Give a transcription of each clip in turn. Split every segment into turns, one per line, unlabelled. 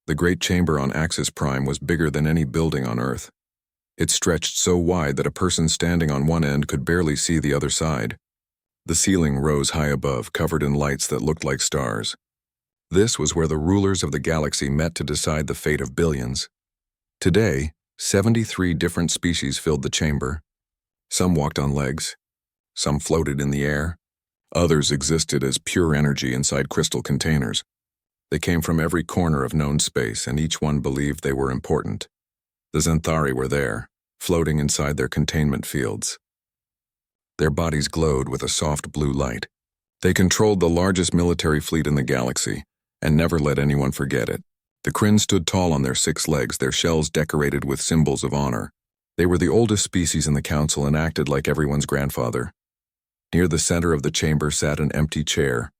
The great chamber on Axis Prime was bigger than any building on Earth. It stretched so wide that a person standing on one end could barely see the other side. The ceiling rose high above, covered in lights that looked like stars. This was where the rulers of the galaxy met to decide the fate of billions. Today, 73 different species filled the chamber. Some walked on legs. Some floated in the air. Others existed as pure energy inside crystal containers. They came from every corner of known space, and each one believed they were important. The Xanthari were there, floating inside their containment fields. Their bodies glowed with a soft blue light. They controlled the largest military fleet in the galaxy, and never let anyone forget it. The Kryn stood tall on their 6 legs, their shells decorated with symbols of honor. They were the oldest species in the council and acted like everyone's grandfather. Near the center of the chamber sat an empty chair.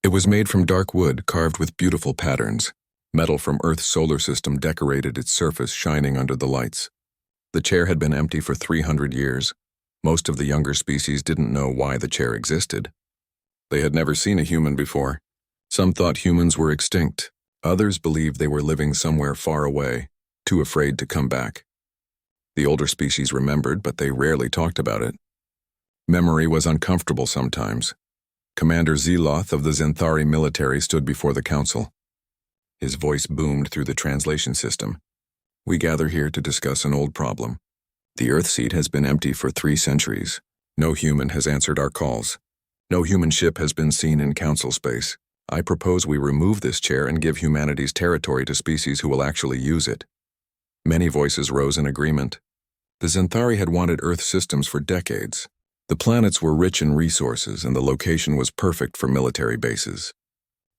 It was made from dark wood carved with beautiful patterns. Metal from Earth's solar system decorated its surface, shining under the lights. The chair had been empty for 300 years. Most of the younger species didn't know why the chair existed. They had never seen a human before. Some thought humans were extinct. Others believed they were living somewhere far away, too afraid to come back. The older species remembered, but they rarely talked about it. Memory was uncomfortable sometimes. Commander Zeloth of the Xanthari military stood before the council. His voice boomed through the translation system. "We gather here to discuss an old problem. The Earth seat has been empty for 3 centuries. No human has answered our calls. No human ship has been seen in council space. I propose we remove this chair and give humanity's territory to species who will actually use it." Many voices rose in agreement. The Xanthari had wanted Earth systems for decades. The planets were rich in resources, and the location was perfect for military bases.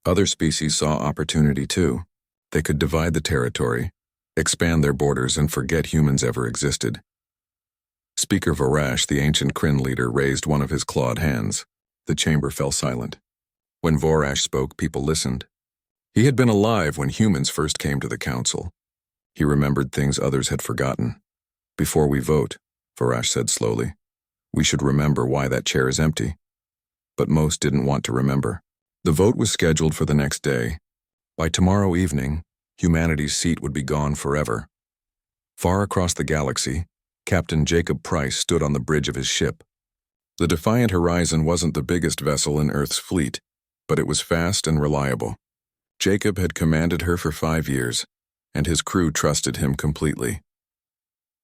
Other species saw opportunity too. They could divide the territory, expand their borders, and forget humans ever existed. Speaker Varash, the ancient Kryn leader, raised one of his clawed hands. The chamber fell silent. When Vorash spoke, people listened. He had been alive when humans first came to the council. He remembered things others had forgotten. "Before we vote," Vorash said slowly, "we should remember why that chair is empty." But most didn't want to remember. The vote was scheduled for the next day. By tomorrow evening, humanity's seat would be gone forever. Far across the galaxy, Captain Jacob Price stood on the bridge of his ship. The Defiant Horizon wasn't the biggest vessel in Earth's fleet, but it was fast and reliable. Jacob had commanded her for 5 years, and his crew trusted him completely.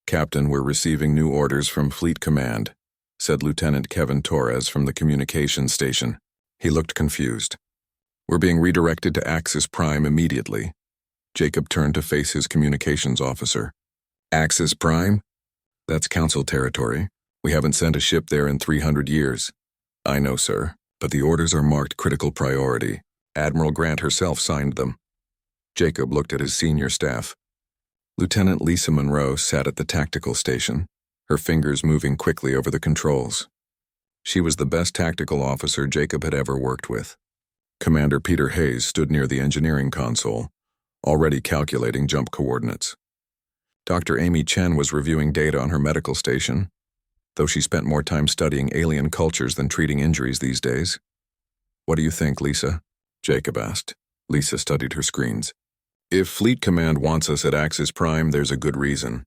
"Captain, we're receiving new orders from Fleet Command," said Lieutenant Kevin Torres from the communications station. He looked confused. "We're being redirected to Axis Prime immediately." Jacob turned to face his communications officer. "Axis Prime? That's Council territory. We haven't sent a ship there in 300 years. "I know, sir, but the orders are marked critical priority. Admiral Grant herself signed them." Jacob looked at his senior staff. Lieutenant Lisa Monroe sat at the tactical station, her fingers moving quickly over the controls. She was the best tactical officer Jacob had ever worked with. Commander Peter Hayes stood near the engineering console, already calculating jump coordinates. Dr. Amy Chen was reviewing data on her medical station, though she spent more time studying alien cultures than treating injuries these days. "What do you think, Lisa?" Jacob asked. Lisa studied her screens. "If Fleet Command wants us at Axis Prime, there's a good reason."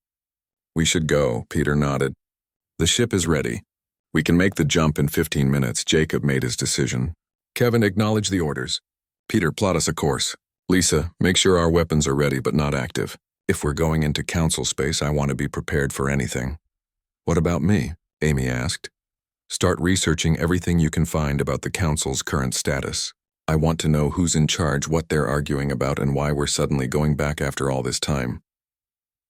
"We should go," Peter nodded. "The ship is ready. We can make the jump in 15 minutes. Jacob made his decision. Kevin acknowledged the orders. "Peter, plot us a course. Lisa, make sure our weapons are ready but not active. If we're going into council space, I want to be prepared for anything." "What about me?" Amy asked. "Start researching everything you can find about the council's current status. I want to know who's in charge, what they're arguing about, and why we're suddenly going back after all this time."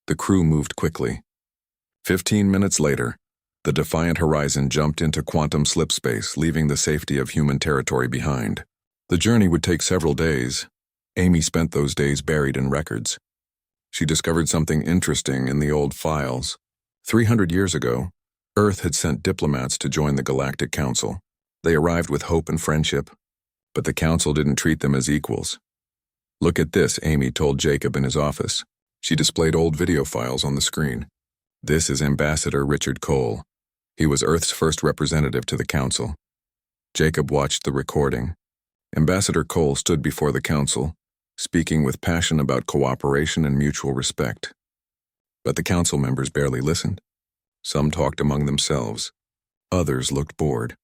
The crew moved quickly. 15 minutes later, the Defiant Horizon jumped into quantum slip space, leaving the safety of human territory behind. The journey would take several days. Amy spent those days buried in records. She discovered something interesting in the old files. 300 years ago, Earth had sent diplomats to join the Galactic Council. They arrived with hope and friendship, but the Council didn't treat them as equals. "Look at this," Amy told Jacob in his office. She displayed old video files on the screen. "This is Ambassador Richard Cole. He was Earth's first representative to the Council." Jacob watched the recording. Ambassador Cole stood before the Council, speaking with passion about cooperation and mutual respect. But the council members barely listened. Some talked among themselves. Others looked bored.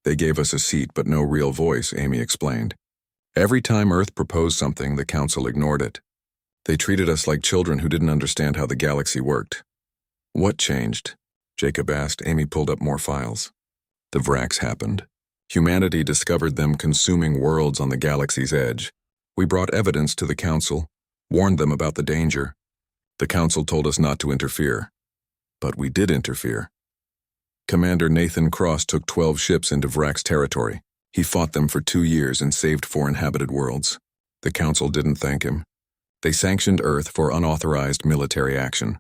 They gave us a seat but no real voice, Amy explained. Every time Earth proposed something, the council ignored it. They treated us like children who didn't understand how the galaxy worked. What changed? Jacob asked. Amy pulled up more files. The Vrax happened. Humanity discovered them consuming worlds on the galaxy's edge. We brought evidence to the council, warned them about the danger. The council told us not to interfere. But we did interfere. Commander Nathan Cross took 12 ships into Vrax territory. He fought them for 2 years and saved 4 inhabited worlds. The council didn't thank him. They sanctioned Earth for unauthorized military action.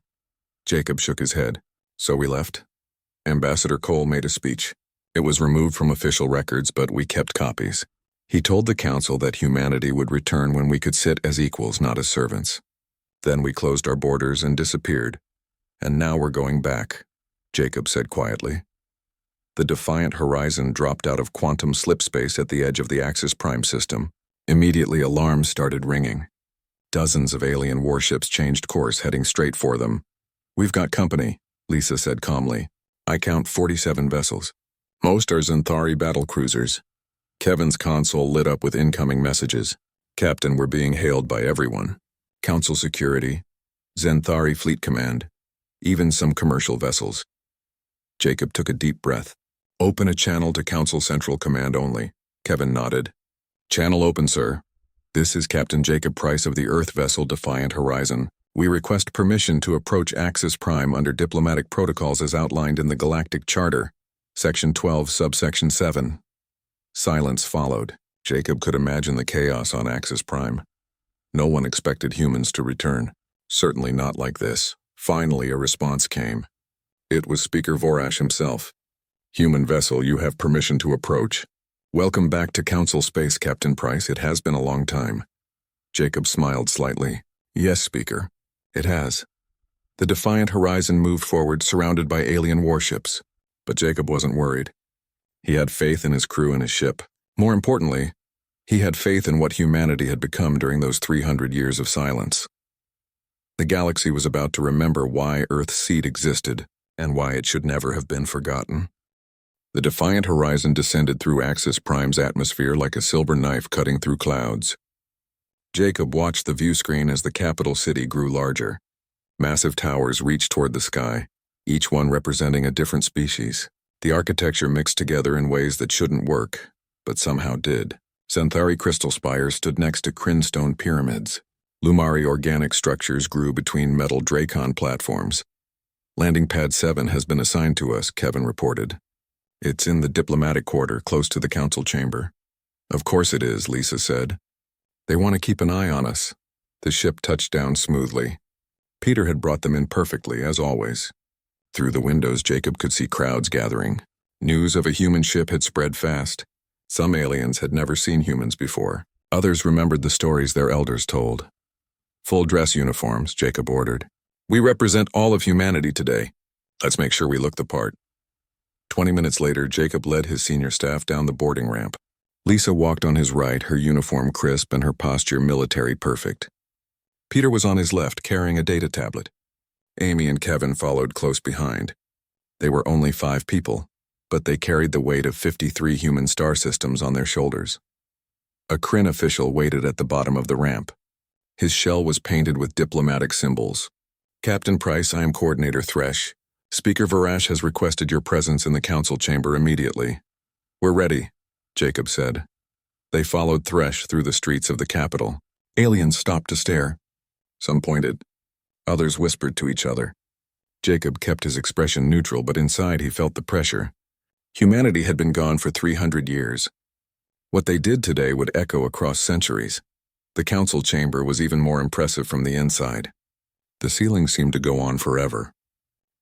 Jacob shook his head. So we left. Ambassador Cole made a speech. It was removed from official records, but we kept copies. He told the council that humanity would return when we could sit as equals, not as servants. Then we closed our borders and disappeared. And now we're going back, Jacob said quietly. The Defiant Horizon dropped out of quantum slipspace at the edge of the Axis Prime system. Immediately, alarms started ringing. Dozens of alien warships changed course, heading straight for them. We've got company, Lisa said calmly. I count 47 vessels. Most are Xanthari battlecruisers. Kevin's console lit up with incoming messages. Captain, we're being hailed by everyone. Council security, Xanthari Fleet Command, even some commercial vessels. Jacob took a deep breath. Open a channel to Council Central Command only. Kevin nodded. Channel open, sir. This is Captain Jacob Price of the Earth vessel Defiant Horizon. We request permission to approach Axis Prime under diplomatic protocols as outlined in the Galactic Charter, Section 12, Subsection 7. Silence followed. Jacob could imagine the chaos on Axis Prime. No one expected humans to return. Certainly not like this. Finally, a response came. It was Speaker Vorash himself. Human vessel, you have permission to approach. Welcome back to Council Space, Captain Price. It has been a long time. Jacob smiled slightly. Yes, Speaker. It has. The Defiant Horizon moved forward, surrounded by alien warships. But Jacob wasn't worried. He had faith in his crew and his ship. More importantly, he had faith in what humanity had become during those 300 years of silence. The galaxy was about to remember why Earth's seed existed and why it should never have been forgotten. The Defiant Horizon descended through Axis Prime's atmosphere like a silver knife cutting through clouds. Jacob watched the view screen as the capital city grew larger. Massive towers reached toward the sky, each one representing a different species. The architecture mixed together in ways that shouldn't work, but somehow did. Xanthari crystal spires stood next to crinstone pyramids. Lumari organic structures grew between metal Dracon platforms. Landing Pad 7 has been assigned to us, Kevin reported. It's in the diplomatic quarter, close to the council chamber. Of course it is, Lisa said. They want to keep an eye on us. The ship touched down smoothly. Peter had brought them in perfectly, as always. Through the windows, Jacob could see crowds gathering. News of a human ship had spread fast. Some aliens had never seen humans before. Others remembered the stories their elders told. Full dress uniforms, Jacob ordered. We represent all of humanity today. Let's make sure we look the part. 20 minutes later, Jacob led his senior staff down the boarding ramp. Lisa walked on his right, her uniform crisp and her posture military perfect. Peter was on his left, carrying a data tablet. Amy and Kevin followed close behind. They were only 5 people, but they carried the weight of 53 human star systems on their shoulders. A Kryn official waited at the bottom of the ramp. His shell was painted with diplomatic symbols. Captain Price, I am Coordinator Thresh. Speaker Vorash has requested your presence in the council chamber immediately. We're ready, Jacob said. They followed Thresh through the streets of the capital. Aliens stopped to stare. Some pointed. Others whispered to each other. Jacob kept his expression neutral, but inside he felt the pressure. Humanity had been gone for 300 years. What they did today would echo across centuries. The council chamber was even more impressive from the inside. The ceiling seemed to go on forever.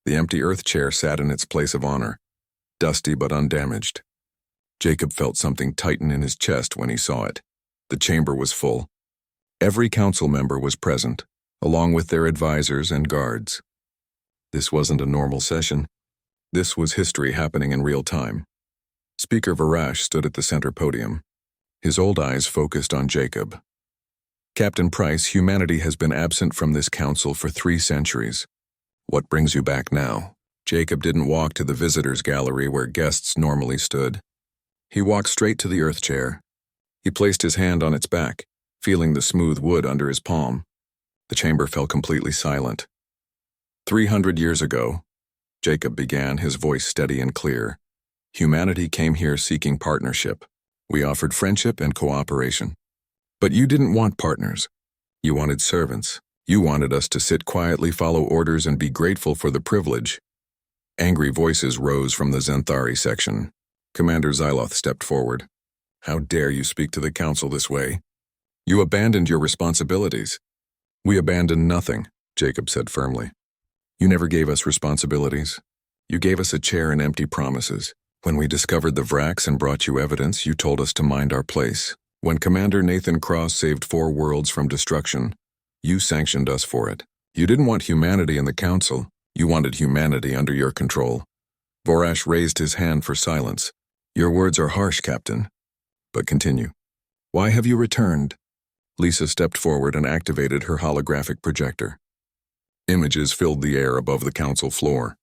The empty earth chair sat in its place of honor, dusty but undamaged. Jacob felt something tighten in his chest when he saw it. The chamber was full. Every council member was present, along with their advisors and guards. This wasn't a normal session. This was history happening in real time. Speaker Vorash stood at the center podium. His old eyes focused on Jacob. Captain Price, humanity has been absent from this council for 3 centuries. What brings you back now? Jacob didn't walk to the visitors' gallery where guests normally stood. He walked straight to the earth chair. He placed his hand on its back, feeling the smooth wood under his palm. The chamber fell completely silent. 300 years ago, Jacob began, his voice steady and clear. Humanity came here seeking partnership. We offered friendship and cooperation. But you didn't want partners. You wanted servants. You wanted us to sit quietly, follow orders, and be grateful for the privilege. Angry voices rose from the Zenthari section. Commander Xyloth stepped forward. How dare you speak to the council this way? You abandoned your responsibilities. We abandoned nothing, Jacob said firmly. You never gave us responsibilities. You gave us a chair and empty promises. When we discovered the Vrax and brought you evidence, you told us to mind our place. When Commander Nathan Cross saved 4 worlds from destruction, you sanctioned us for it. You didn't want humanity in the council. You wanted humanity under your control. Vorash raised his hand for silence. Your words are harsh, Captain. But continue. Why have you returned? Lisa stepped forward and activated her holographic projector. Images filled the air above the council floor.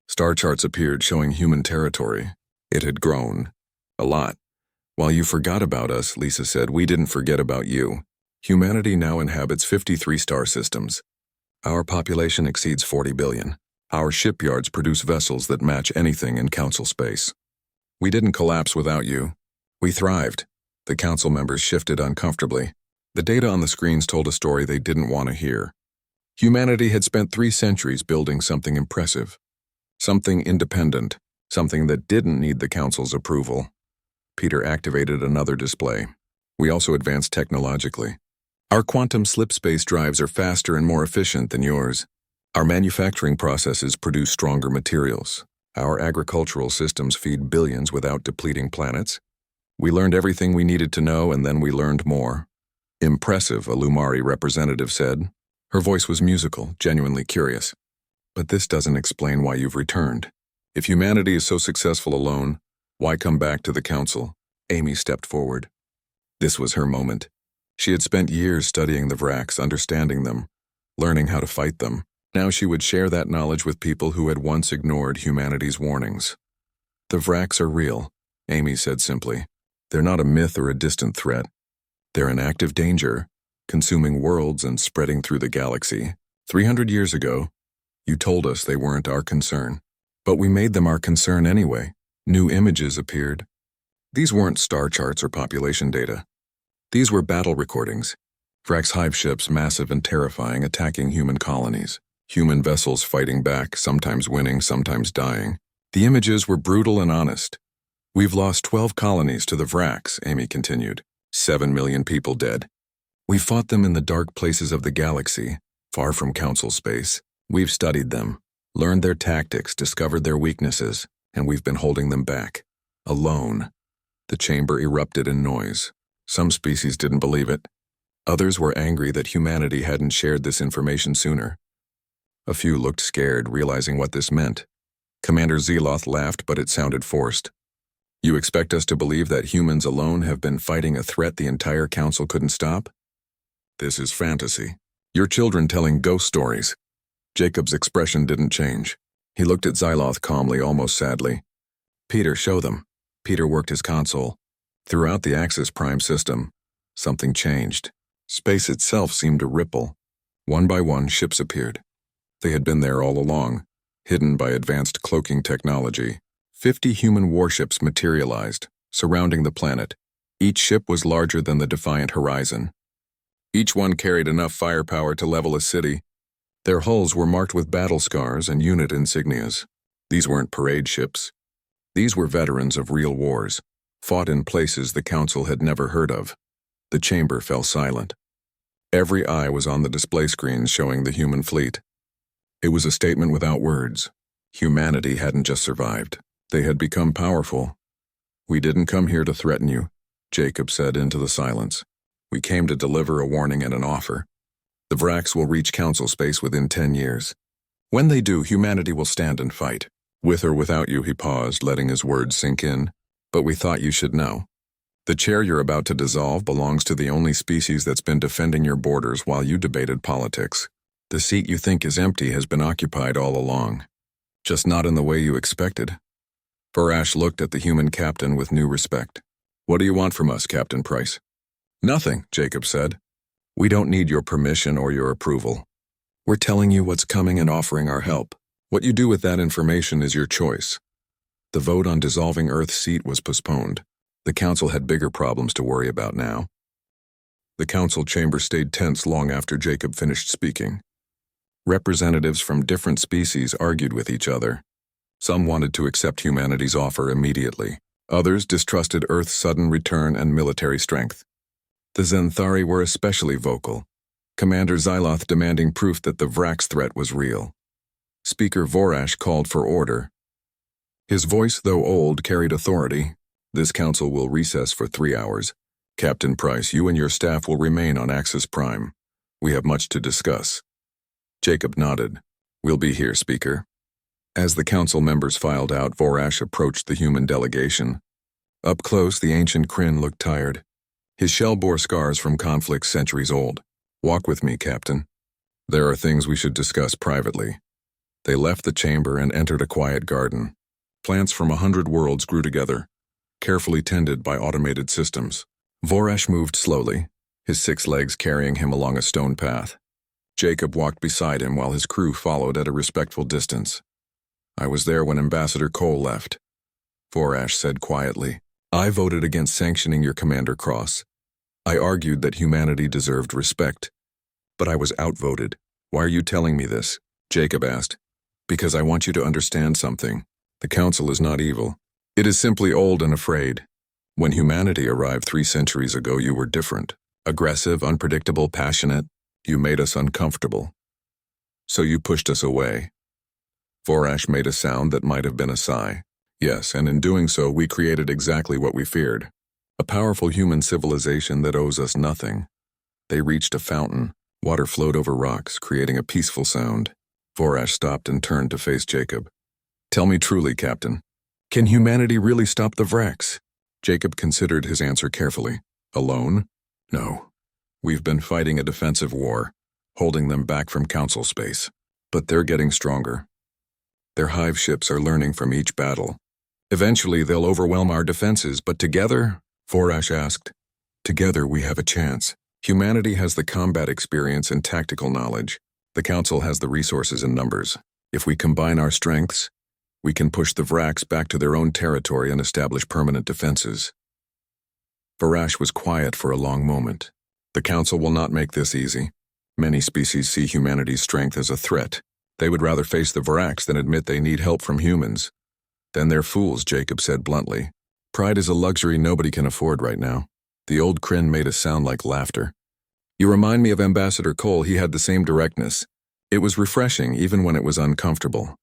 Star charts appeared showing human territory. It had grown. A lot. While you forgot about us, Lisa said, we didn't forget about you. Humanity now inhabits 53 star systems. Our population exceeds 40 billion. Our shipyards produce vessels that match anything in council space. We didn't collapse without you. We thrived. The council members shifted uncomfortably. The data on the screens told a story they didn't want to hear. Humanity had spent 3 centuries building something impressive. Something independent. Something that didn't need the council's approval. Peter activated another display. We also advanced technologically. Our quantum slip space drives are faster and more efficient than yours. Our manufacturing processes produce stronger materials. Our agricultural systems feed billions without depleting planets. We learned everything we needed to know, and then we learned more. Impressive, a Lumari representative said. Her voice was musical, genuinely curious. But this doesn't explain why you've returned. If humanity is so successful alone, why come back to the council? Amy stepped forward. This was her moment. She had spent years studying the Vrax, understanding them, learning how to fight them. Now she would share that knowledge with people who had once ignored humanity's warnings. The Vrax are real, Amy said simply. They're not a myth or a distant threat. They're an active danger, consuming worlds and spreading through the galaxy. 300 years ago, you told us they weren't our concern. But we made them our concern anyway. New images appeared. These weren't star charts or population data. These were battle recordings. Vrax hive ships, massive and terrifying, attacking human colonies. Human vessels fighting back, sometimes winning, sometimes dying. The images were brutal and honest. We've lost 12 colonies to the Vrax, Amy continued. 7 million people dead. We fought them in the dark places of the galaxy, far from council space. We've studied them, learned their tactics, discovered their weaknesses, and we've been holding them back. Alone. The chamber erupted in noise. Some species didn't believe it. Others were angry that humanity hadn't shared this information sooner. A few looked scared, realizing what this meant. Commander Xyloth laughed, but it sounded forced. You expect us to believe that humans alone have been fighting a threat the entire council couldn't stop? This is fantasy. You're children telling ghost stories. Jacob's expression didn't change. He looked at Xyloth calmly, almost sadly. Peter, show them. Peter worked his console. Throughout the Axis Prime system, something changed. Space itself seemed to ripple. One by one, ships appeared. They had been there all along, hidden by advanced cloaking technology. 50 human warships materialized, surrounding the planet. Each ship was larger than the Defiant Horizon. Each one carried enough firepower to level a city. Their hulls were marked with battle scars and unit insignias. These weren't parade ships. These were veterans of real wars, fought in places the Council had never heard of. The chamber fell silent. Every eye was on the display screens showing the human fleet. It was a statement without words. Humanity hadn't just survived. They had become powerful. We didn't come here to threaten you, Jacob said into the silence. We came to deliver a warning and an offer. The Vrax will reach Council space within 10 years. When they do, humanity will stand and fight. With or without you, he paused, letting his words sink in. But we thought you should know. The chair you're about to dissolve belongs to the only species that's been defending your borders while you debated politics. The seat you think is empty has been occupied all along. Just not in the way you expected. Varash looked at the human captain with new respect. What do you want from us, Captain Price? Nothing, Jacob said. We don't need your permission or your approval. We're telling you what's coming and offering our help. What you do with that information is your choice. The vote on dissolving Earth's seat was postponed. The council had bigger problems to worry about now. The council chamber stayed tense long after Jacob finished speaking. Representatives from different species argued with each other. Some wanted to accept humanity's offer immediately. Others distrusted Earth's sudden return and military strength. The Zenthari were especially vocal. Commander Xyloth demanding proof that the Vrax threat was real. Speaker Vorash called for order. His voice, though old, carried authority. This council will recess for 3 hours. Captain Price, you and your staff will remain on Axis Prime. We have much to discuss. Jacob nodded. We'll be here, Speaker. As the council members filed out, Vorash approached the human delegation. Up close, the ancient Kryn looked tired. His shell bore scars from conflicts centuries old. Walk with me, Captain. There are things we should discuss privately. They left the chamber and entered a quiet garden. Plants from 100 worlds grew together, carefully tended by automated systems. Vorash moved slowly, his 6 legs carrying him along a stone path. Jacob walked beside him while his crew followed at a respectful distance. I was there when Ambassador Cole left. Vorash said quietly, I voted against sanctioning your Commander Cross. I argued that humanity deserved respect. But I was outvoted. Why are you telling me this? Jacob asked. Because I want you to understand something. The Council is not evil. It is simply old and afraid. When humanity arrived 3 centuries ago, you were different. Aggressive, unpredictable, passionate. You made us uncomfortable. So you pushed us away. Vorash made a sound that might have been a sigh. Yes, and in doing so, we created exactly what we feared. A powerful human civilization that owes us nothing. They reached a fountain. Water flowed over rocks, creating a peaceful sound. Vorash stopped and turned to face Jacob. Tell me truly, Captain. Can humanity really stop the Vrax? Jacob considered his answer carefully. Alone? No. We've been fighting a defensive war, holding them back from Council space. But they're getting stronger. Their hive ships are learning from each battle. Eventually, they'll overwhelm our defenses, but together, Vorash asked, together we have a chance. Humanity has the combat experience and tactical knowledge. The Council has the resources and numbers. If we combine our strengths, we can push the Vrax back to their own territory and establish permanent defenses. Vorash was quiet for a long moment. The Council will not make this easy. Many species see humanity's strength as a threat. They would rather face the Vrax than admit they need help from humans. Then they're fools, Jacob said bluntly. Pride is a luxury nobody can afford right now. The old Kryn made a sound like laughter. You remind me of Ambassador Cole. He had the same directness. It was refreshing even when it was uncomfortable.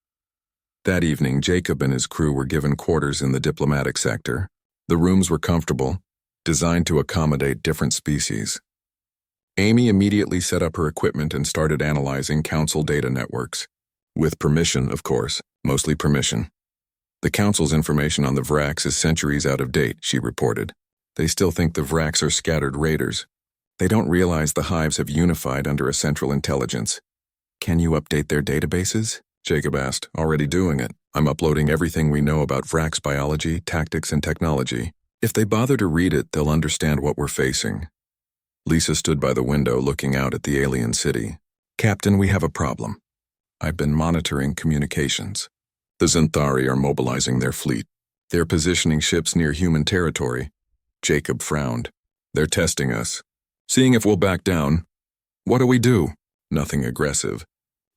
That evening, Jacob and his crew were given quarters in the diplomatic sector. The rooms were comfortable, designed to accommodate different species. Amy immediately set up her equipment and started analyzing Council data networks. With permission, of course, mostly permission. The Council's information on the Vrax is centuries out of date, she reported. They still think the Vrax are scattered raiders. They don't realize the hives have unified under a central intelligence. Can you update their databases? Jacob asked. Already doing it. I'm uploading everything we know about Vrax biology, tactics, and technology. If they bother to read it, they'll understand what we're facing. Lisa stood by the window looking out at the alien city. Captain, we have a problem. I've been monitoring communications. The Zenthari are mobilizing their fleet. They're positioning ships near human territory. Jacob frowned. They're testing us. Seeing if we'll back down. What do we do? Nothing aggressive.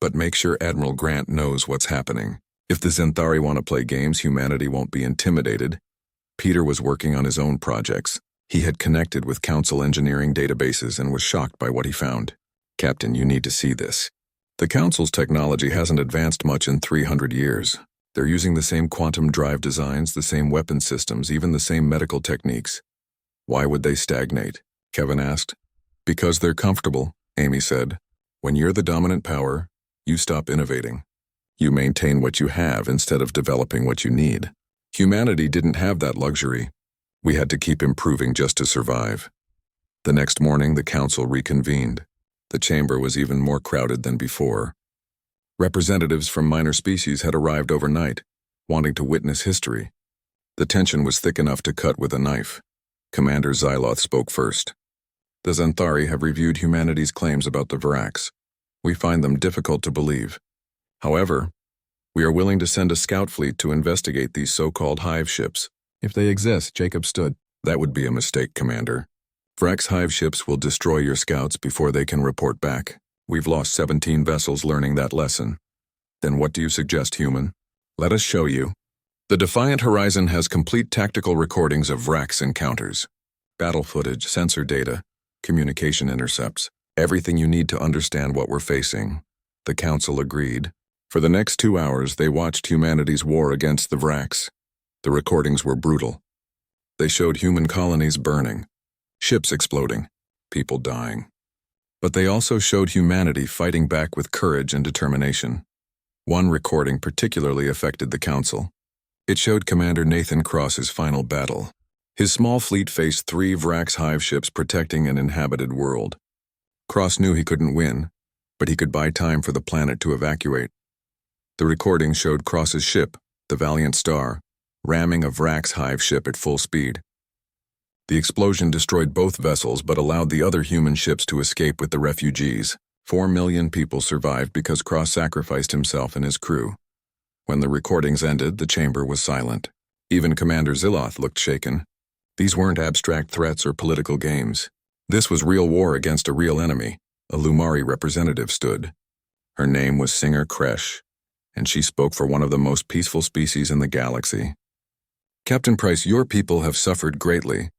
But make sure Admiral Grant knows what's happening. If the Zenthari want to play games, humanity won't be intimidated. Peter was working on his own projects. He had connected with Council engineering databases and was shocked by what he found. Captain, you need to see this. The Council's technology hasn't advanced much in 300 years. They're using the same quantum drive designs, the same weapon systems, even the same medical techniques. Why would they stagnate? Kevin asked. Because they're comfortable, Amy said. When you're the dominant power, you stop innovating. You maintain what you have instead of developing what you need. Humanity didn't have that luxury. We had to keep improving just to survive. The next morning, the council reconvened. The chamber was even more crowded than before. Representatives from minor species had arrived overnight, wanting to witness history. The tension was thick enough to cut with a knife. Commander Xyloth spoke first. The Xanthari have reviewed humanity's claims about the Virax. We find them difficult to believe. However, we are willing to send a scout fleet to investigate these so-called hive ships. If they exist, Jacob stood. That would be a mistake, Commander. Virax hive ships will destroy your scouts before they can report back. We've lost 17 vessels learning that lesson. Then what do you suggest, human? Let us show you. The Defiant Horizon has complete tactical recordings of Virax encounters. Battle footage, sensor data, communication intercepts. Everything you need to understand what we're facing. The Council agreed. For the next 2 hours, they watched humanity's war against the Virax. The recordings were brutal. They showed human colonies burning, ships exploding, people dying. But they also showed humanity fighting back with courage and determination. One recording particularly affected the Council. It showed Commander Nathan Cross's final battle. His small fleet faced 3 Virax hive ships protecting an inhabited world. Cross knew he couldn't win, but he could buy time for the planet to evacuate. The recording showed Cross's ship, the Valiant Star, ramming a Virax hive ship at full speed. The explosion destroyed both vessels but allowed the other human ships to escape with the refugees. 4 million people survived because Cross sacrificed himself and his crew. When the recordings ended, the chamber was silent. Even Commander Xyloth looked shaken. These weren't abstract threats or political games. This was real war against a real enemy. A Lumari representative stood. Her name was Singer Kresh, and she spoke for one of the most peaceful species in the galaxy. Captain Price, your people have suffered greatly.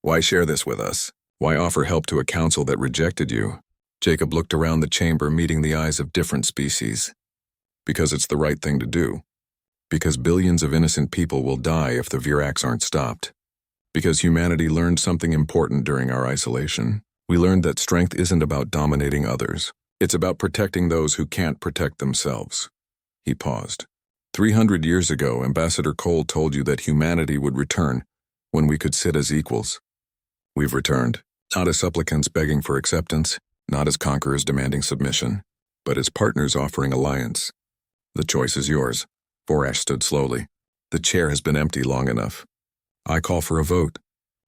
Why share this with us? Why offer help to a council that rejected you? Jacob looked around the chamber, meeting the eyes of different species. Because it's the right thing to do. Because billions of innocent people will die if the Virax aren't stopped. Because humanity learned something important during our isolation. We learned that strength isn't about dominating others. It's about protecting those who can't protect themselves. He paused. 300 years ago, Ambassador Cole told you that humanity would return when we could sit as equals. We've returned, not as supplicants begging for acceptance, not as conquerors demanding submission, but as partners offering alliance. The choice is yours. Vorash stood slowly. The chair has been empty long enough. I call for a vote.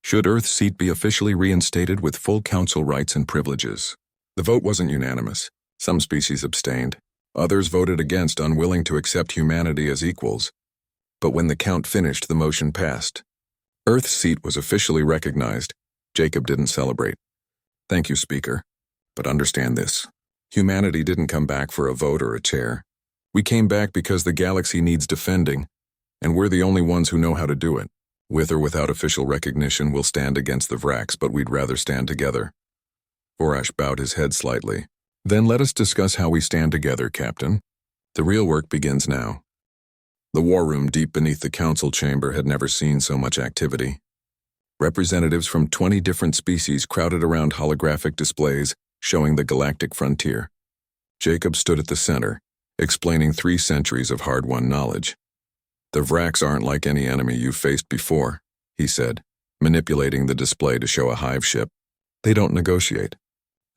Should Earth's seat be officially reinstated with full council rights and privileges? The vote wasn't unanimous. Some species abstained. Others voted against, unwilling to accept humanity as equals. But when the count finished, the motion passed. Earth's seat was officially recognized. Jacob didn't celebrate. Thank you, Speaker. But understand this. Humanity didn't come back for a vote or a chair. We came back because the galaxy needs defending, and we're the only ones who know how to do it. With or without official recognition, we'll stand against the Virax, but we'd rather stand together. Vorash bowed his head slightly. Then let us discuss how we stand together, Captain. The real work begins now. The war room deep beneath the council chamber had never seen so much activity. Representatives from 20 different species crowded around holographic displays showing the galactic frontier. Jacob stood at the center, explaining 3 centuries of hard-won knowledge. The Virax aren't like any enemy you've faced before, he said, manipulating the display to show a hive ship. They don't negotiate.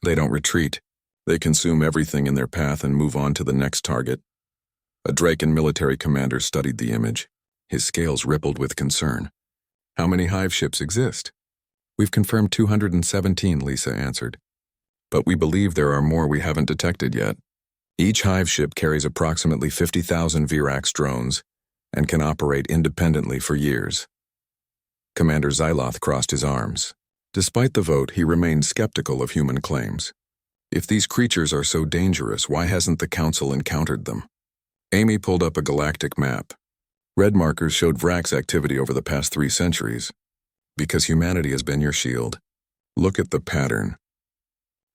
They don't retreat. They consume everything in their path and move on to the next target. A Draken military commander studied the image. His scales rippled with concern. How many hive ships exist? We've confirmed 217, Lisa answered. But we believe there are more we haven't detected yet. Each hive ship carries approximately 50,000 Virax drones and can operate independently for years. Commander Xyloth crossed his arms. Despite the vote, he remained skeptical of human claims. If these creatures are so dangerous, why hasn't the Council encountered them? Amy pulled up a galactic map. Red markers showed Virax activity over the past 3 centuries. Because humanity has been your shield. Look at the pattern.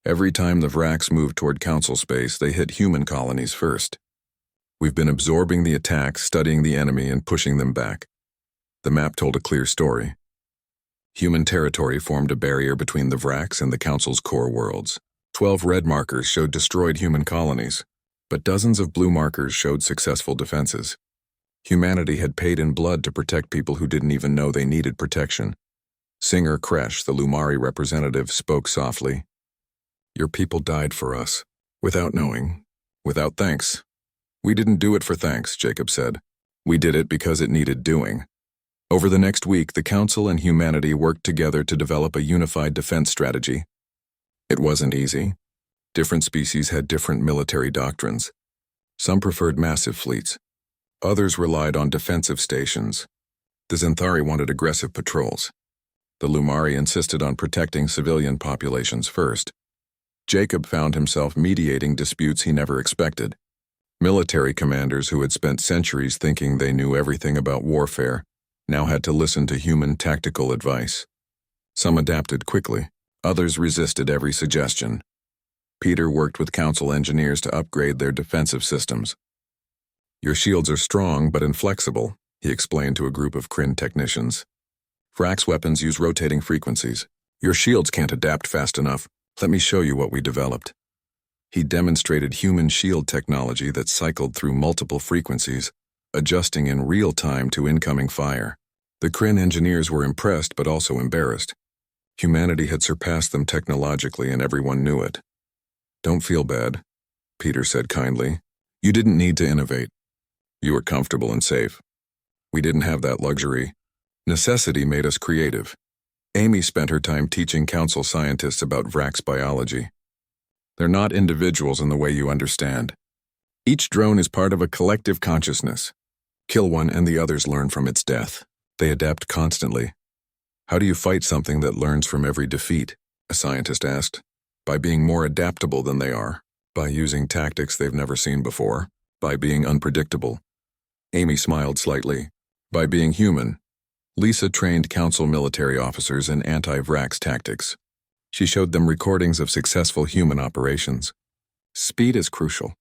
Every time the Virax moved toward Council space, they hit human colonies first. We've been absorbing the attacks, studying the enemy, and pushing them back. The map told a clear story. Human territory formed a barrier between the Virax and the Council's core worlds. 12 red markers showed destroyed human colonies, but dozens of blue markers showed successful defenses. Humanity had paid in blood to protect people who didn't even know they needed protection. Singer Kresh, the Lumari representative, spoke softly. Your people died for us, without knowing, without thanks. We didn't do it for thanks, Jacob said. We did it because it needed doing. Over the next week, the Council and humanity worked together to develop a unified defense strategy. It wasn't easy. Different species had different military doctrines. Some preferred massive fleets. Others relied on defensive stations. The Xanthari wanted aggressive patrols. The Lumari insisted on protecting civilian populations first. Jacob found himself mediating disputes he never expected. Military commanders who had spent centuries thinking they knew everything about warfare now had to listen to human tactical advice. Some adapted quickly, others resisted every suggestion. Peter worked with Council engineers to upgrade their defensive systems. Your shields are strong but inflexible, he explained to a group of Kryn technicians. Vrax weapons use rotating frequencies. Your shields can't adapt fast enough. Let me show you what we developed. He demonstrated human shield technology that cycled through multiple frequencies, adjusting in real time to incoming fire. The Kryn engineers were impressed but also embarrassed. Humanity had surpassed them technologically and everyone knew it. Don't feel bad, Peter said kindly. You didn't need to innovate. You were comfortable and safe. We didn't have that luxury. Necessity made us creative. Amy spent her time teaching Council scientists about Vrax biology. They're not individuals in the way you understand. Each drone is part of a collective consciousness. Kill one and the others learn from its death. They adapt constantly. How do you fight something that learns from every defeat? A scientist asked. By being more adaptable than they are. By using tactics they've never seen before. By being unpredictable. Amy smiled slightly. By being human. Lisa trained Council military officers in anti-Vrax tactics. She showed them recordings of successful human operations. Speed is crucial.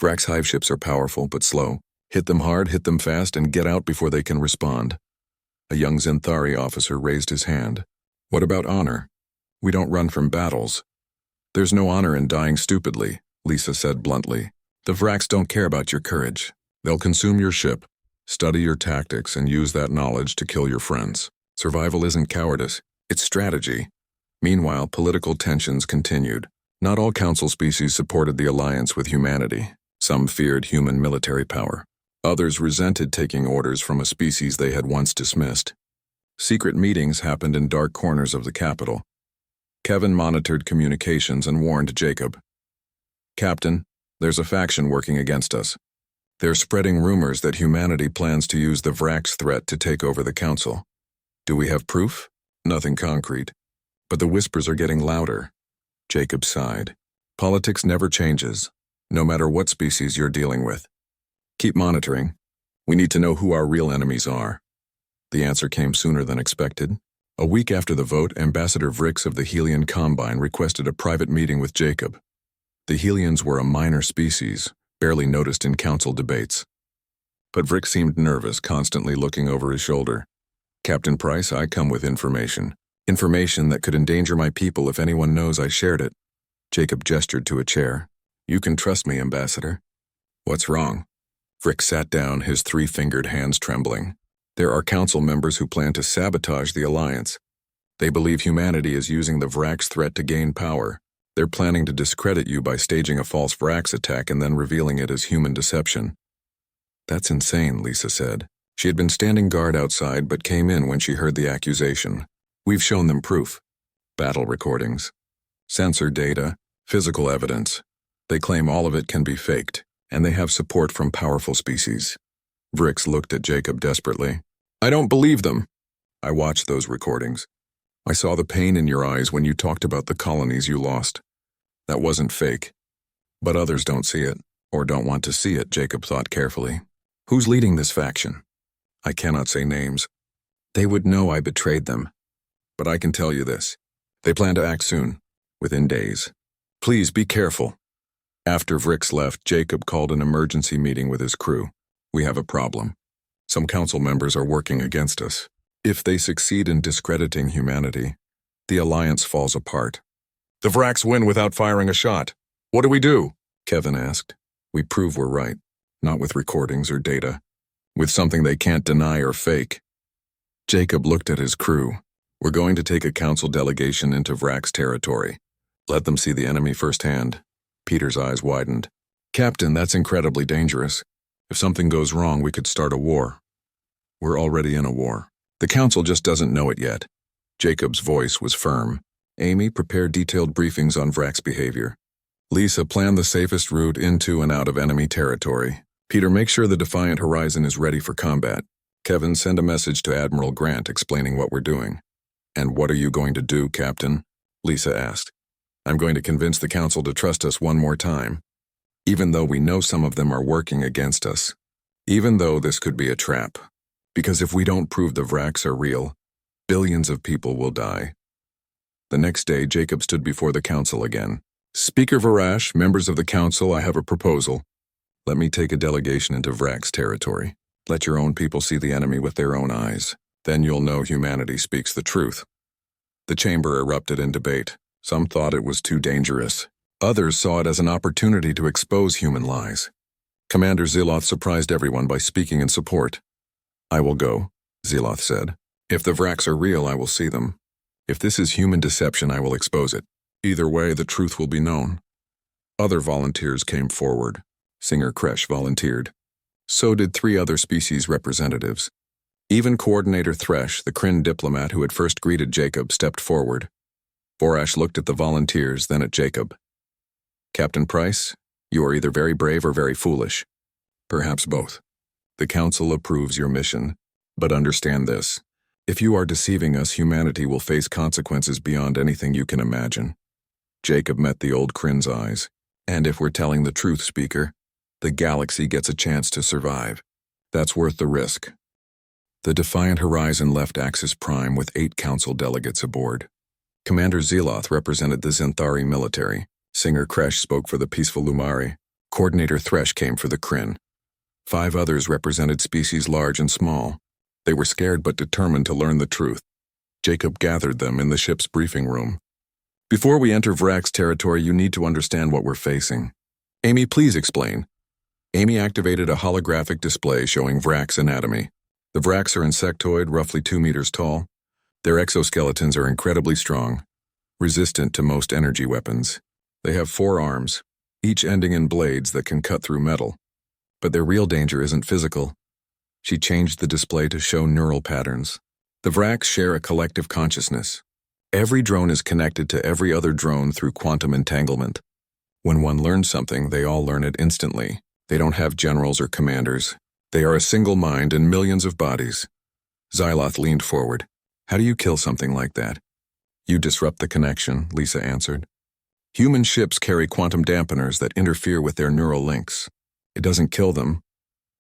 Vrax hive ships are powerful but slow. Hit them hard, hit them fast, and get out before they can respond. A young Xanthari officer raised his hand. What about honor? We don't run from battles. There's no honor in dying stupidly, Lisa said bluntly. The Vrax don't care about your courage. They'll consume your ship, study your tactics, and use that knowledge to kill your friends. Survival isn't cowardice, it's strategy. Meanwhile, political tensions continued. Not all Council species supported the alliance with humanity. Some feared human military power. Others resented taking orders from a species they had once dismissed. Secret meetings happened in dark corners of the capital. Kevin monitored communications and warned Jacob. Captain, there's a faction working against us. They're spreading rumors that humanity plans to use the Vrax threat to take over the Council. Do we have proof? Nothing concrete. But the whispers are getting louder. Jacob sighed. Politics never changes, no matter what species you're dealing with. Keep monitoring. We need to know who our real enemies are. The answer came sooner than expected. A week after the vote, Ambassador Vrix of the Helian Combine requested a private meeting with Jacob. The Helians were a minor species, barely noticed in Council debates. But Vrix seemed nervous, constantly looking over his shoulder. Captain Price, I come with information. Information that could endanger my people if anyone knows I shared it. Jacob gestured to a chair. You can trust me, Ambassador. What's wrong? Vrix sat down, his three-fingered hands trembling. There are Council members who plan to sabotage the alliance. They believe humanity is using the Vrax threat to gain power. They're planning to discredit you by staging a false Vrax attack and then revealing it as human deception. That's insane, Lisa said. She had been standing guard outside but came in when she heard the accusation. We've shown them proof. Battle recordings. Sensor data. Physical evidence. They claim all of it can be faked, and they have support from powerful species. Vrix looked at Jacob desperately. I don't believe them. I watched those recordings. I saw the pain in your eyes when you talked about the colonies you lost. That wasn't fake. But others don't see it, or don't want to see it, Jacob thought carefully. Who's leading this faction? I cannot say names. They would know I betrayed them. But I can tell you this. They plan to act soon, within days. Please be careful. After Vrix left, Jacob called an emergency meeting with his crew. We have a problem. Some Council members are working against us. If they succeed in discrediting humanity, the alliance falls apart. The Vrax win without firing a shot. What do we do? Kevin asked. We prove we're right, not with recordings or data, with something they can't deny or fake. Jacob looked at his crew. We're going to take a council delegation into Vrax territory. Let them see the enemy firsthand. Peter's eyes widened. Captain, that's incredibly dangerous. If something goes wrong, we could start a war. We're already in a war. The council just doesn't know it yet. Jacob's voice was firm. Amy, prepare detailed briefings on Vrax behavior. Lisa, plan the safest route into and out of enemy territory. Peter, make sure the Defiant Horizon is ready for combat. Kevin, send a message to Admiral Grant explaining what we're doing. And what are you going to do, Captain? Lisa asked. I'm going to convince the council to trust us one more time. Even though we know some of them are working against us. Even though this could be a trap. Because if we don't prove the Vrax are real, billions of people will die. The next day, Jacob stood before the council again. Speaker Varash, members of the council, I have a proposal. Let me take a delegation into Vrax territory. Let your own people see the enemy with their own eyes. Then you'll know humanity speaks the truth. The chamber erupted in debate. Some thought it was too dangerous. Others saw it as an opportunity to expose human lies. Commander Ziloth surprised everyone by speaking in support. I will go, Ziloth said. If the Vrax are real, I will see them. If this is human deception, I will expose it. Either way, the truth will be known. Other volunteers came forward. Singer Kresh volunteered. So did 3 other species representatives. Even Coordinator Thresh, the Kryn diplomat who had first greeted Jacob, stepped forward. Vorash looked at the volunteers, then at Jacob. Captain Price, you are either very brave or very foolish. Perhaps both. The Council approves your mission, but understand this. If you are deceiving us, humanity will face consequences beyond anything you can imagine. Jacob met the old Kryn's eyes. And if we're telling the truth, Speaker, the galaxy gets a chance to survive. That's worth the risk. The Defiant Horizon left Axis Prime with 8 council delegates aboard. Commander Ziloth represented the Zenthari military. Singer Kresh spoke for the peaceful Lumari. Coordinator Thresh came for the Kryn. 5 others represented species large and small. They were scared but determined to learn the truth. Jacob gathered them in the ship's briefing room. Before we enter Vrax territory, you need to understand what we're facing. Amy, please explain. Amy activated a holographic display showing Vrax anatomy. The Vrax are insectoid, roughly 2 meters tall. Their exoskeletons are incredibly strong, resistant to most energy weapons. They have 4 arms, each ending in blades that can cut through metal. But their real danger isn't physical. She changed the display to show neural patterns. The Vrax share a collective consciousness. Every drone is connected to every other drone through quantum entanglement. When one learns something, they all learn it instantly. They don't have generals or commanders. They are a single mind in millions of bodies. Ziloth leaned forward. How do you kill something like that? You disrupt the connection, Lisa answered. Human ships carry quantum dampeners that interfere with their neural links. It doesn't kill them,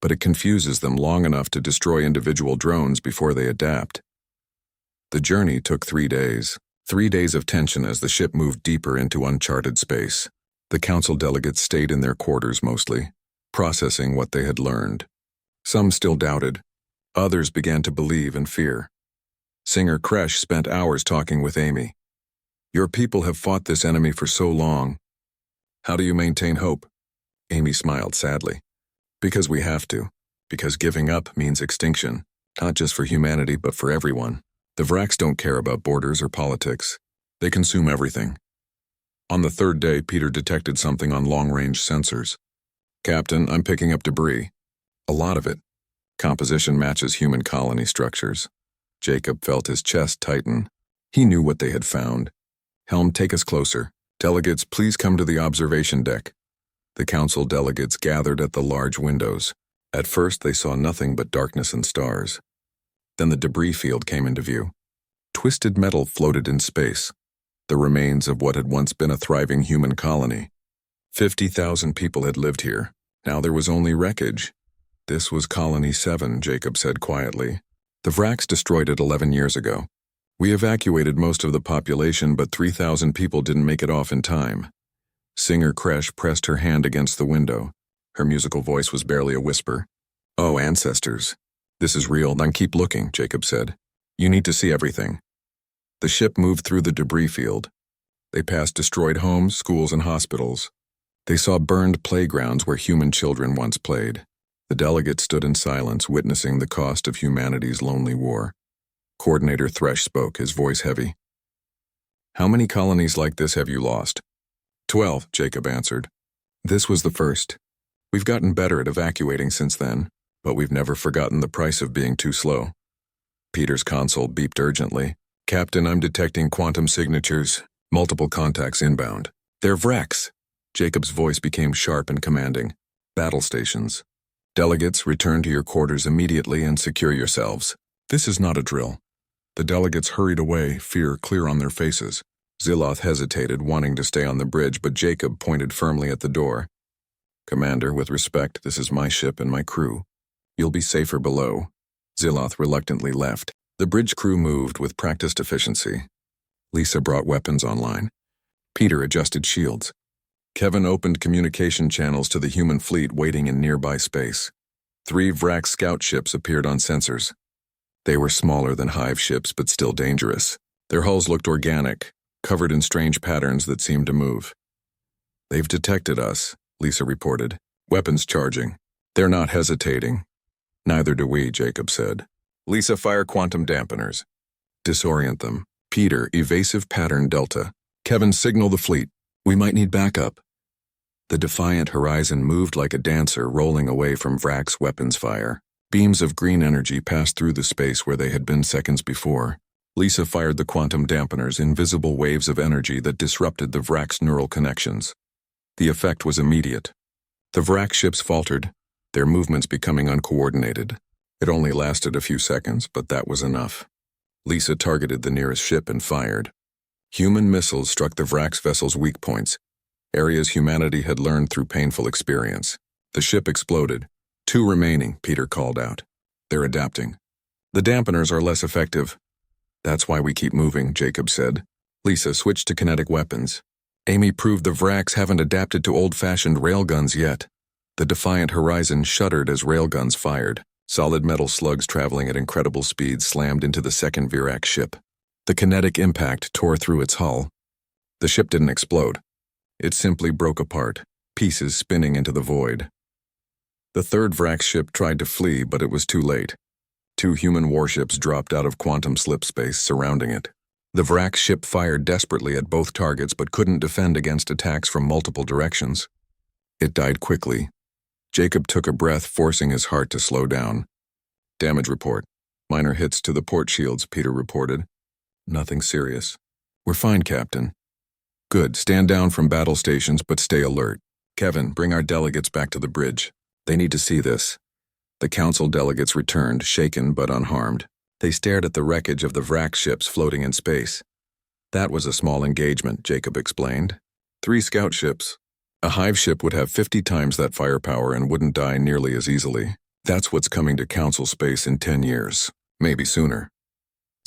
but it confuses them long enough to destroy individual drones before they adapt. The journey took 3 days. 3 days of tension as the ship moved deeper into uncharted space. The council delegates stayed in their quarters mostly, processing what they had learned. Some still doubted. Others began to believe and fear. Singer Kresh spent hours talking with Amy. Your people have fought this enemy for so long. How do you maintain hope? Amy smiled sadly. Because we have to. Because giving up means extinction, not just for humanity but for everyone. The Vrax don't care about borders or politics. They consume everything. On the 3rd day, Peter detected something on long-range sensors. Captain, I'm picking up debris. A lot of it. Composition matches human colony structures. Jacob felt his chest tighten. He knew what they had found. Helm, take us closer. Delegates, please come to the observation deck. The council delegates gathered at the large windows. At first, they saw nothing but darkness and stars. Then the debris field came into view. Twisted metal floated in space, the remains of what had once been a thriving human colony. 50,000 people had lived here. Now there was only wreckage. This was Colony 7, Jacob said quietly. The Vrax destroyed it 11 years ago. We evacuated most of the population, but 3,000 people didn't make it off in time. Singer Kresh pressed her hand against the window. Her musical voice was barely a whisper. Oh, ancestors. This is real, then keep looking, Jacob said. You need to see everything. The ship moved through the debris field. They passed destroyed homes, schools, and hospitals. They saw burned playgrounds where human children once played. The delegates stood in silence, witnessing the cost of humanity's lonely war. Coordinator Thresh spoke, his voice heavy. How many colonies like this have you lost? 12, Jacob answered. This was the first. We've gotten better at evacuating since then, but we've never forgotten the price of being too slow. Peter's console beeped urgently. Captain, I'm detecting quantum signatures. Multiple contacts inbound. They're Vrax. Jacob's voice became sharp and commanding. Battle stations. Delegates, return to your quarters immediately and secure yourselves. This is not a drill. The delegates hurried away, fear clear on their faces. Ziloth hesitated, wanting to stay on the bridge, but Jacob pointed firmly at the door. Commander, with respect, this is my ship and my crew. You'll be safer below. Ziloth reluctantly left. The bridge crew moved with practiced efficiency. Lisa brought weapons online. Peter adjusted shields. Kevin opened communication channels to the human fleet waiting in nearby space. 3 Vrax scout ships appeared on sensors. They were smaller than Hive ships, but still dangerous. Their hulls looked organic, covered in strange patterns that seemed to move. They've detected us, Lisa reported. Weapons charging. They're not hesitating. Neither do we, Jacob said. Lisa, fire quantum dampeners. Disorient them. Peter, evasive pattern Delta. Kevin, signal the fleet. We might need backup. The defiant horizon moved like a dancer rolling away from Vrax weapons fire. Beams of green energy passed through the space where they had been seconds before. Lisa fired the quantum dampeners, invisible waves of energy that disrupted the Vrax neural connections. The effect was immediate. The Vrax ships faltered, their movements becoming uncoordinated. It only lasted a few seconds, but that was enough. Lisa targeted the nearest ship and fired. Human missiles struck the Vrax vessel's weak points, areas humanity had learned through painful experience. The ship exploded. 2 remaining, Peter called out. They're adapting. The dampeners are less effective. That's why we keep moving, Jacob said. Lisa switched to kinetic weapons. Amy proved the Vrax haven't adapted to old-fashioned railguns yet. The defiant horizon shuddered as railguns fired. Solid metal slugs traveling at incredible speeds slammed into the second Virax ship. The kinetic impact tore through its hull. The ship didn't explode. It simply broke apart, pieces spinning into the void. The third Vrax ship tried to flee, but it was too late. 2 human warships dropped out of quantum slip space surrounding it. The Vrax ship fired desperately at both targets but couldn't defend against attacks from multiple directions. It died quickly. Jacob took a breath, forcing his heart to slow down. Damage report. Minor hits to the port shields, Peter reported. Nothing serious. We're fine, Captain. Good. Stand down from battle stations, but stay alert. Kevin, bring our delegates back to the bridge. They need to see this. The council delegates returned, shaken but unharmed. They stared at the wreckage of the Vrax ships floating in space. That was a small engagement, Jacob explained. 3 scout ships. A Hive ship would have 50 times that firepower and wouldn't die nearly as easily. That's what's coming to council space in 10 years, maybe sooner.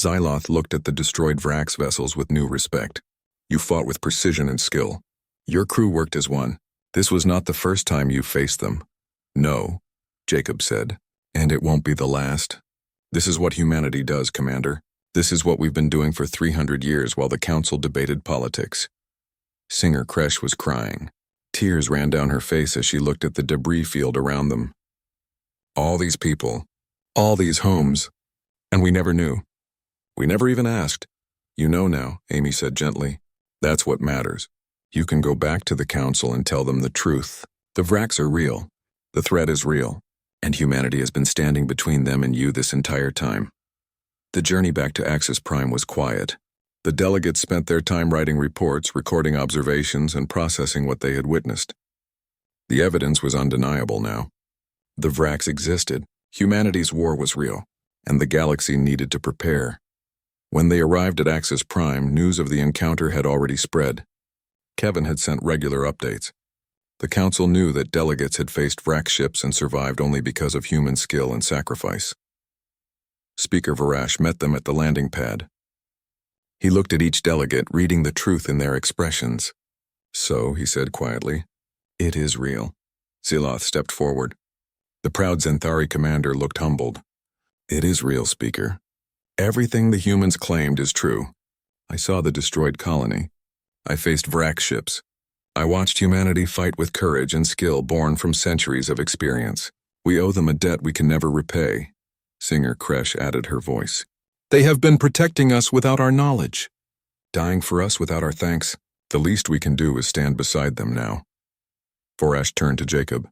Ziloth looked at the destroyed Vrax vessels with new respect. You fought with precision and skill. Your crew worked as one. This was not the first time you faced them. No, Jacob said, and it won't be the last. This is what humanity does, Commander. This is what we've been doing for 300 years while the council debated politics. Singer Kresh was crying. Tears ran down her face as she looked at the debris field around them. All these people, all these homes, and we never knew. We never even asked. You know now, Amy said gently. That's what matters. You can go back to the council and tell them the truth. The Vrax are real. The threat is real. And humanity has been standing between them and you this entire time. The journey back to Axis Prime was quiet. The delegates spent their time writing reports, recording observations, and processing what they had witnessed. The evidence was undeniable now. The Vrax existed, humanity's war was real, and the galaxy needed to prepare. When they arrived at Axis Prime, news of the encounter had already spread. Kevin had sent regular updates. The council knew that delegates had faced Vrax ships and survived only because of human skill and sacrifice. Speaker Varash met them at the landing pad. He looked at each delegate, reading the truth in their expressions. So, he said quietly, it is real. Ziloth stepped forward. The proud Zenthari commander looked humbled. It is real, Speaker. Everything the humans claimed is true. I saw the destroyed colony. I faced Vrax ships. I watched humanity fight with courage and skill born from centuries of experience. We owe them a debt we can never repay. Singer Kresh added her voice. They have been protecting us without our knowledge, dying for us without our thanks. The least we can do is stand beside them now. Vorash turned to Jacob.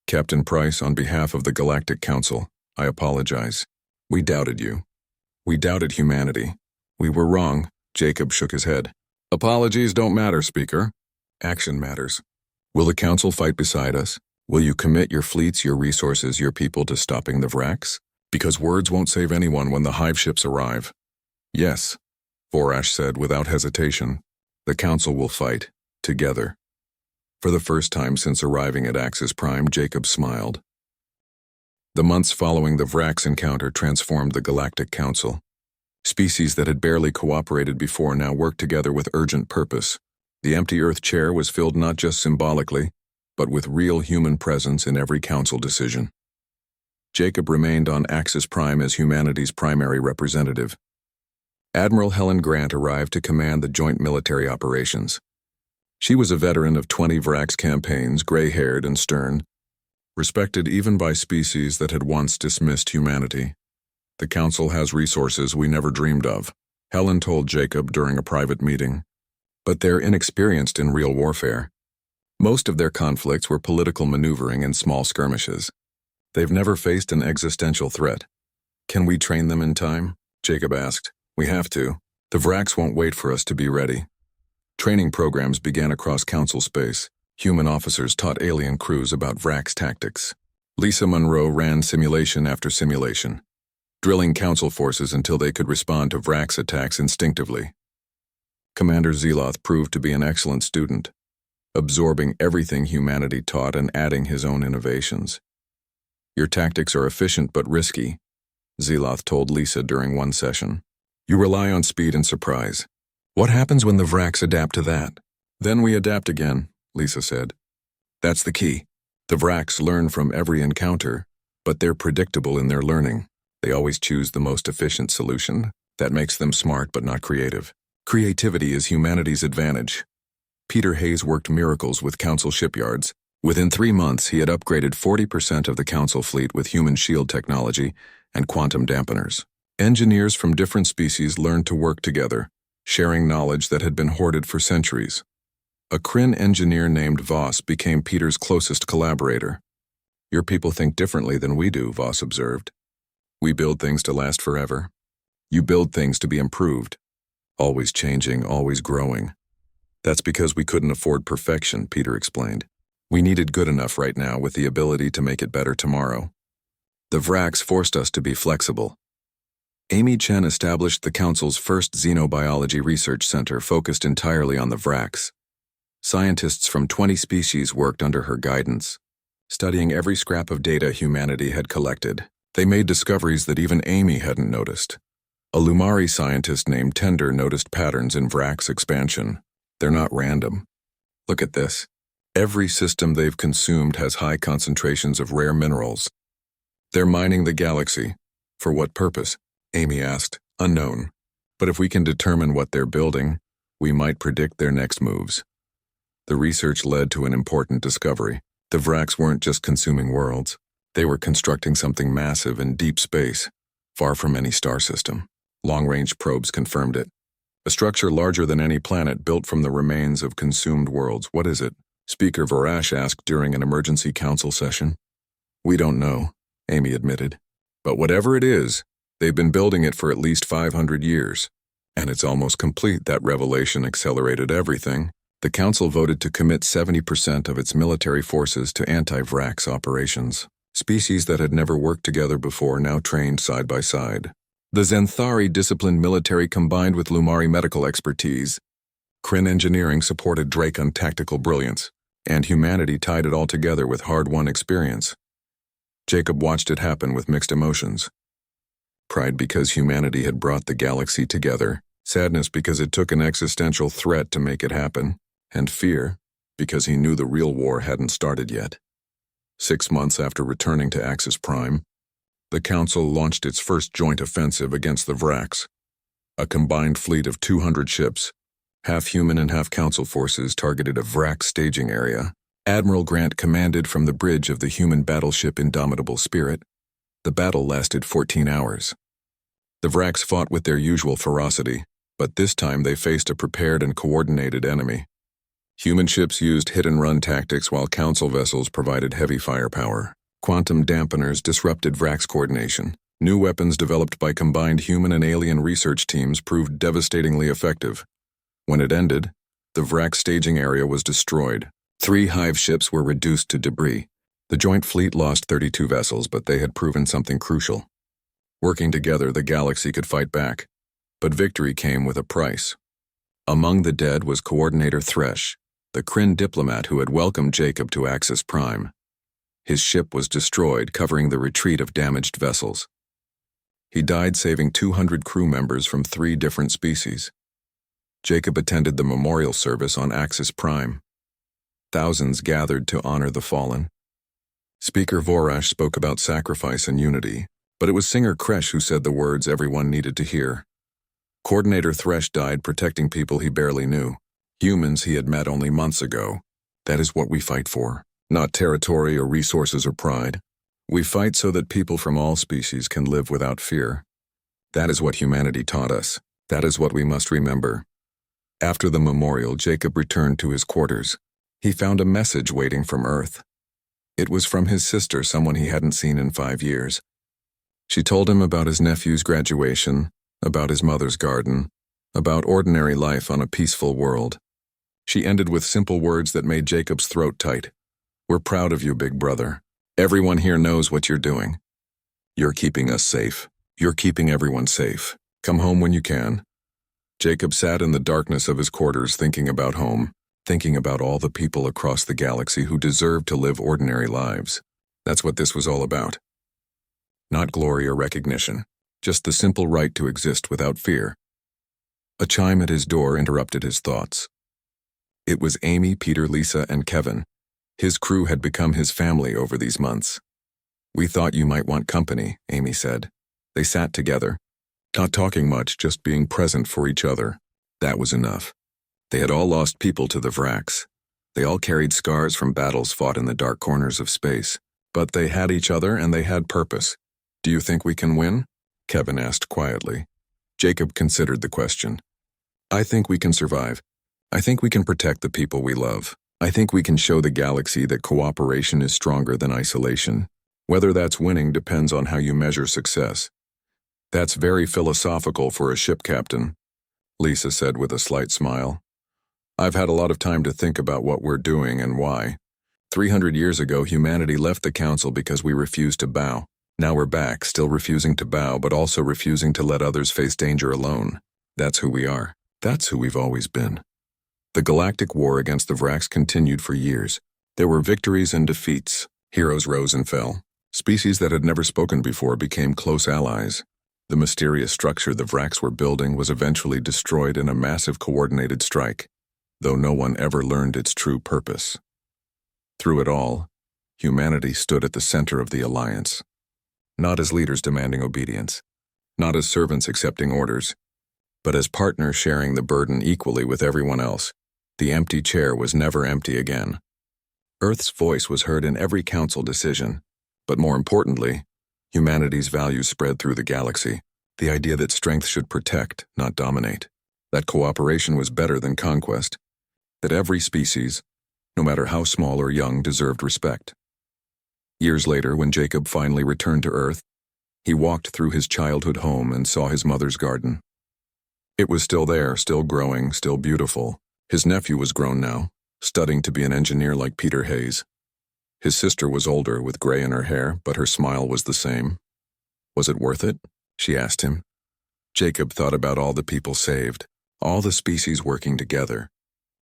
Captain Price, on behalf of the Galactic Council, I apologize. We doubted you. We doubted humanity. We were wrong. Jacob shook his head. Apologies don't matter, Speaker. Action matters. Will the Council fight beside us? Will you commit your fleets, your resources, your people to stopping the Vrax? Because words won't save anyone when the hive ships arrive. Yes, Vorash said without hesitation. The Council will fight, together. For the first time since arriving at Axis Prime, Jacob smiled. The months following the Vrax encounter transformed the Galactic Council. Species that had barely cooperated before now worked together with urgent purpose. The empty Earth chair was filled not just symbolically, but with real human presence in every council decision. Jacob remained on Axis Prime as humanity's primary representative. Admiral Helen Grant arrived to command the joint military operations. She was a veteran of 20 Vrax campaigns, gray-haired and stern, respected even by species that had once dismissed humanity. The Council has resources we never dreamed of, Helen told Jacob during a private meeting. But they're inexperienced in real warfare. Most of their conflicts were political maneuvering and small skirmishes. They've never faced an existential threat. Can we train them in time? Jacob asked. We have to. The Vrax won't wait for us to be ready. Training programs began across Council space. Human officers taught alien crews about Vrax tactics. Lisa Monroe ran simulation after simulation, drilling Council forces until they could respond to Vrax attacks instinctively. Commander Zeloth proved to be an excellent student, absorbing everything humanity taught and adding his own innovations. Your tactics are efficient but risky, Zeloth told Lisa during one session. You rely on speed and surprise. What happens when the Vrax adapt to that? Then we adapt again, Lisa said. That's the key. The Vrax learn from every encounter, but they're predictable in their learning. They always choose the most efficient solution. That makes them smart but not creative. Creativity is humanity's advantage. Peter Hayes worked miracles with Council shipyards. Within 3 months, he had upgraded 40% of the Council fleet with human shield technology and quantum dampeners. Engineers from different species learned to work together, sharing knowledge that had been hoarded for centuries. A Kryn engineer named Voss became Peter's closest collaborator. Your people think differently than we do, Voss observed. We build things to last forever. You build things to be improved. Always changing, always growing. That's because we couldn't afford perfection, Peter explained. We needed good enough right now with the ability to make it better tomorrow. The Vrax forced us to be flexible. Amy Chen established the Council's first xenobiology research center focused entirely on the Vrax. Scientists from 20 species worked under her guidance, studying every scrap of data humanity had collected. They made discoveries that even Amy hadn't noticed. A Lumari scientist named Tender noticed patterns in Vrax expansion. They're not random. Look at this. Every system they've consumed has high concentrations of rare minerals. They're mining the galaxy. For what purpose? Amy asked. Unknown. But if we can determine what they're building, we might predict their next moves. The research led to an important discovery. The Vrax weren't just consuming worlds. They were constructing something massive in deep space, far from any star system. Long-range probes confirmed it. A structure larger than any planet built from the remains of consumed worlds. What is it? Speaker Vorash asked during an emergency council session. We don't know, Amy admitted. But whatever it is, they've been building it for at least 500 years. And it's almost complete. That revelation accelerated everything. The Council voted to commit 70% of its military forces to anti-Vrax operations. Species that had never worked together before now trained side by side. The Xanthari disciplined military combined with Lumari medical expertise. Kryn engineering supported Dracon tactical brilliance, and humanity tied it all together with hard-won experience. Jacob watched it happen with mixed emotions. Pride because humanity had brought the galaxy together, sadness because it took an existential threat to make it happen, and fear because he knew the real war hadn't started yet. 6 months after returning to Axis Prime, the Council launched its first joint offensive against the Vrax. A combined fleet of 200 ships, half human and half Council forces, targeted a Vrax staging area. Admiral Grant commanded from the bridge of the human battleship Indomitable Spirit. The battle lasted 14 hours. The Vraks fought with their usual ferocity, but this time they faced a prepared and coordinated enemy. Human ships used hit-and-run tactics while Council vessels provided heavy firepower. Quantum dampeners disrupted Vraks' coordination. New weapons developed by combined human and alien research teams proved devastatingly effective. When it ended, the Vrak staging area was destroyed. 3 hive ships were reduced to debris. The joint fleet lost 32 vessels, but they had proven something crucial. Working together, the galaxy could fight back. But victory came with a price. Among the dead was Coordinator Thresh, the Kryn diplomat who had welcomed Jacob to Axis Prime. His ship was destroyed, covering the retreat of damaged vessels. He died saving 200 crew members from 3 different species. Jacob attended the memorial service on Axis Prime. Thousands gathered to honor the fallen. Speaker Vorash spoke about sacrifice and unity, but it was Singer Kresh who said the words everyone needed to hear. Coordinator Thresh died protecting people he barely knew, humans he had met only months ago. That is what we fight for, not territory or resources or pride. We fight so that people from all species can live without fear. That is what humanity taught us. That is what we must remember. After the memorial, Jacob returned to his quarters. He found a message waiting from Earth. It was from his sister, someone he hadn't seen in 5 years. She told him about his nephew's graduation, about his mother's garden, about ordinary life on a peaceful world. She ended with simple words that made Jacob's throat tight. "We're proud of you, big brother. Everyone here knows what you're doing. You're keeping us safe. You're keeping everyone safe. Come home when you can." Jacob sat in the darkness of his quarters thinking about home, thinking about all the people across the galaxy who deserved to live ordinary lives. That's what this was all about. Not glory or recognition, just the simple right to exist without fear. A chime at his door interrupted his thoughts. It was Amy, Peter, Lisa, and Kevin. His crew had become his family over these months. "We thought you might want company," Amy said. They sat together, not talking much, just being present for each other. That was enough. They had all lost people to the Vraks. They all carried scars from battles fought in the dark corners of space. But they had each other and they had purpose. "Do you think we can win?" Kevin asked quietly. Jacob considered the question. "I think we can survive. I think we can protect the people we love. I think we can show the galaxy that cooperation is stronger than isolation. Whether that's winning depends on how you measure success." "That's very philosophical for a ship captain," Lisa said with a slight smile. "I've had a lot of time to think about what we're doing and why. 300 years ago, humanity left the Council because we refused to bow. Now we're back, still refusing to bow, but also refusing to let others face danger alone. That's who we are. That's who we've always been." The Galactic War against the Vraks continued for years. There were victories and defeats. Heroes rose and fell. Species that had never spoken before became close allies. The mysterious structure the Vraks were building was eventually destroyed in a massive coordinated strike, though no one ever learned its true purpose. Through it all, humanity stood at the center of the alliance. Not as leaders demanding obedience, not as servants accepting orders, but as partners sharing the burden equally with everyone else. The empty chair was never empty again. Earth's voice was heard in every council decision, but more importantly, humanity's values spread through the galaxy. The idea that strength should protect, not dominate. That cooperation was better than conquest. That every species, no matter how small or young, deserved respect. Years later, when Jacob finally returned to Earth, he walked through his childhood home and saw his mother's garden. It was still there, still growing, still beautiful. His nephew was grown now, studying to be an engineer like Peter Hayes. His sister was older, with gray in her hair, but her smile was the same. "Was it worth it?" she asked him. Jacob thought about all the people saved, all the species working together,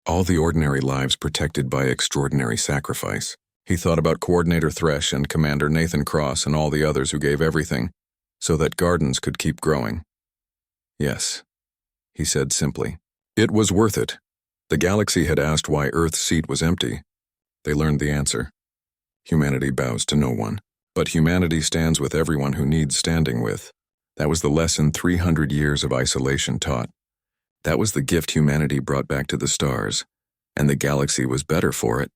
all the ordinary lives protected by extraordinary sacrifice. He thought about Coordinator Thresh and Commander Nathan Cross and all the others who gave everything, so that gardens could keep growing. "Yes," he said simply. It was worth it. The galaxy had asked why Earth's seat was empty. They learned the answer. Humanity bows to no one, but humanity stands with everyone who needs standing with. That was the lesson 300 years of isolation taught. That was the gift humanity brought back to the stars, and the galaxy was better for it.